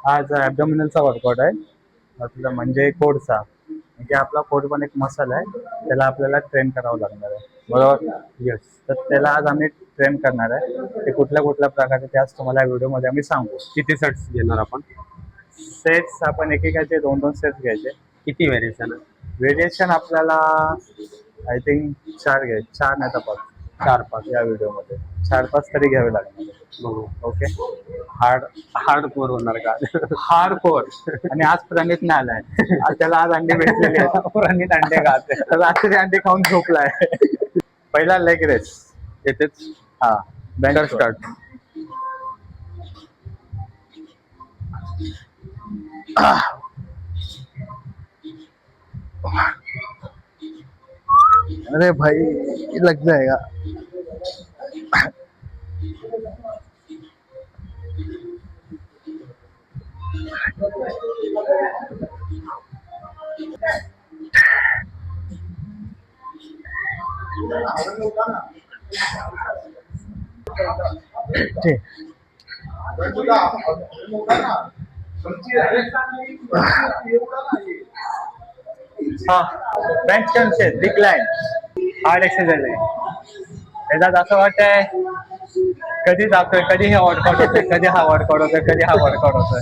आज ॲब्डोमिनलचा वर्कआउट आहे. मतलब म्हणजे कोडचा. म्हणजे आपला कोड पण एक मसल आहे, त्याला आपल्याला ट्रेन करावं लागणार आहे, बरोबर? येस. तर त्याला आज आम्ही ट्रेन करणार आहे. ते कुठल्या कुठल्या प्रकारचे ते आज तुम्हाला व्हिडिओमध्ये आम्ही सांगू. किती सेट्स घेणार आपण? सेट्स आपण एकेकाचे 2-2 सेट्स घ्यायचे. किती व्हेरिएशन आहे? व्हेरिएशन आपल्याला आय थिंक 4 नाही तर 5. 4-5 या व्हिडिओमध्ये 4-5 तरी घ्यावे लागणार. बघू. ओके. हार्ड कोर होणार का? Hard core. आणि आज प्रणित नाही आलाय. त्याला आज अंडे भेटलेले आहेत. प्रणित अंडे खाते. रात्री अंडे खाऊन झोपलाय. पहिला लेग रेस येतेच. हा तर स्टार्ट. अरे भाई लग जाएगा. ठीक. हा bench stand decline hard exercise आहे. त्याच्यात असं वाटतंय कधी जातोय, कधी हे वर्कआउट होतोय, कधी हा वर्कआउट होतोय, कधी हा वर्कआउट होतोय.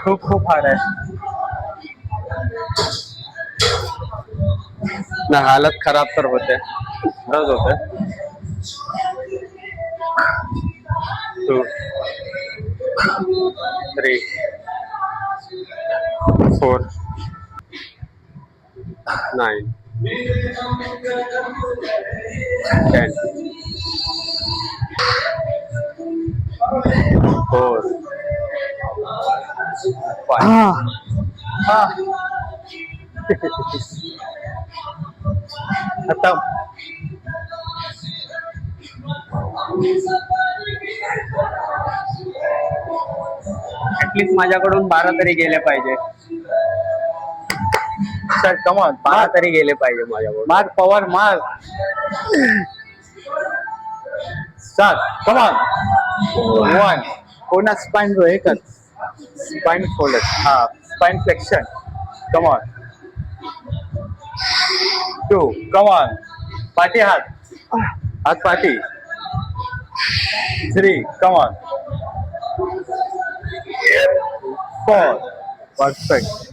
खूप खूप हार्ड आहे. ना हालत खराब तर होते, रोज होते. 2 3 4 9 10 4 5 हा खतम. ऍटलीस्ट माझ्याकडून 12 तरी गेले पाहिजे. चल कमॉन 12 तरी गेले पाहिजे माझ्याकडून. मार पॉवर मार. Start come on. 1 कोणा स्पाइन जो एकच स्पाइन फोल्ड. हा स्पाइन फ्लेक्शन. कमॉन. 2 कमॉन पाठी हात हात पाठी. 3 कमॉन. 4 परफेक्ट.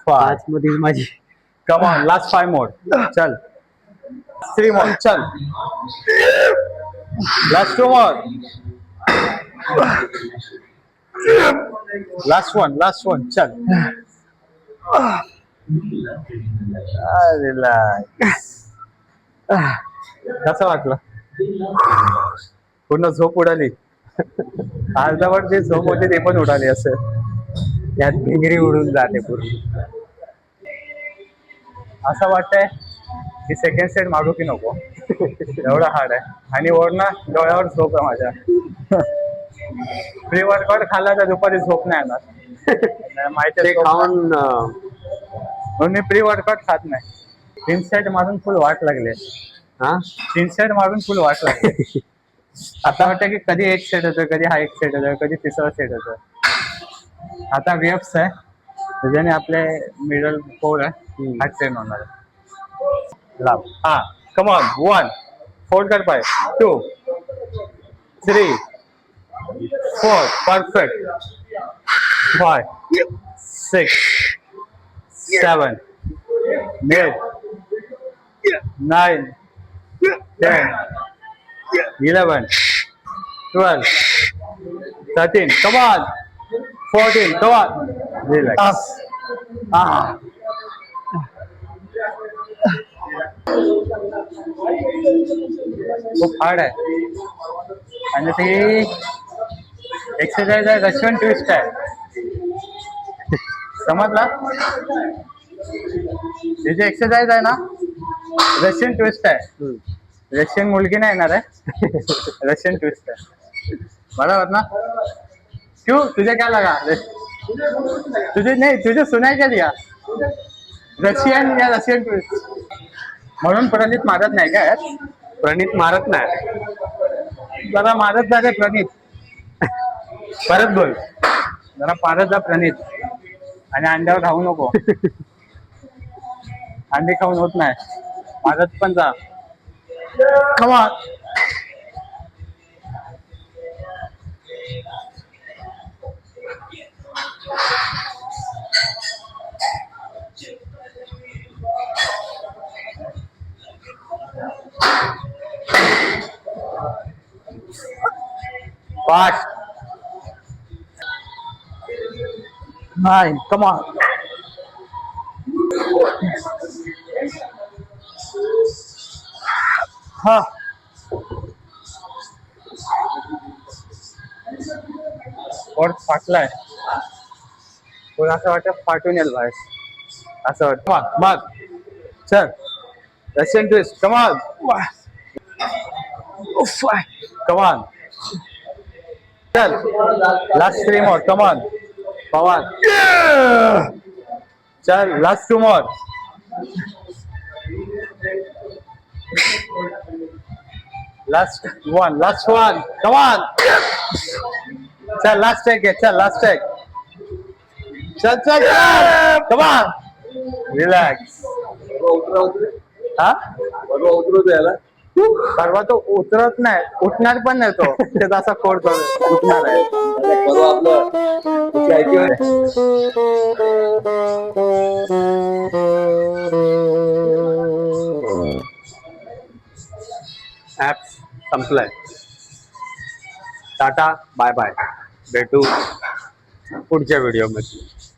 5 मध्ये माझी. Come on, last 5 more. चल. 3 more. चल. Last 2 more. Last one. चल. रिलॅक्स. कसं वाटलं? पूर्ण झोप उडाली. अर्धवट जे झोप होती ते पण उडाली असं. यात भिंगरी उडून जाते पूर्ण. असं वाटतंय की सेकंड सेट मारू की नको. एवढा हार्ड आहे. आणि वरनं डोळ्यावर झोप आहे माझ्या. प्री वर्कआउट खाल्ला तर दुपारी झोप नाही येणार. माहिती ते खाऊन म्हणून मी प्री वर्कआउट खात नाही. 3 सेट मारून फुल वाट लागले. हा 3 सेट मारून फुल वाट लागली. आता वाटतं की कधी एक सेट होतं, कधी हा एक सेट होतं, कधी तिसरा सेट होतं. आता वेब्स आहे त्याच्याने आपले मिडल कोर आहे हा ट्रेन होणार आहे. लाभ हा कमॉन. 1 फोल्ड कर पाय. 2 3 4 perfect. 5 6 7 8 9 10 11 12 13 come on 14 come on relax. खूप हार्ड आहे. आणि ती एक्सरसाइज आहे रशियन ट्विस्ट आहे. समजला? ही जी एक्सरसाइज आहे ना रशियन ट्विस्ट आहे. रशियन मुलगी नाही येणार आहे. रशियन ट्विस्ट आहे बराबर ना. क्यों तुझे क्या लगा? तुझे नहीं तुझे सुनाई क्या दिया? रशियन या रशियन ट्विस्ट. म्हणून प्रणित मारत नाही काय? प्रणित मारत नाही. जरा मारत जा रे प्रणित परत बोल जरा पारत जा प्रणित आणि अंड्यावर खाऊ नको अंडी खाऊन होत नाही मारत पण जा कमा फास्ट 9 come on हा पोट फाटलाय पण असं वाटतं फाटून येईल बाहेर असं वाटतं मग चल रशियन ट्विस्ट कमान कमान चल लास्ट 3 more come on पवन चल last 2 more last one come on चल लास्ट टेक है चल लास्ट टेक चल come on रिलॅक्स हा उतरू द्यायला परवा तो उतरत नाही उठणार पण नाही तो त्याचा असा कोड करून उठणार आहे परवा आपलं ऍप संपलाय टाटा बाय बाय भेटू पुढच्या व्हिडिओ मध्ये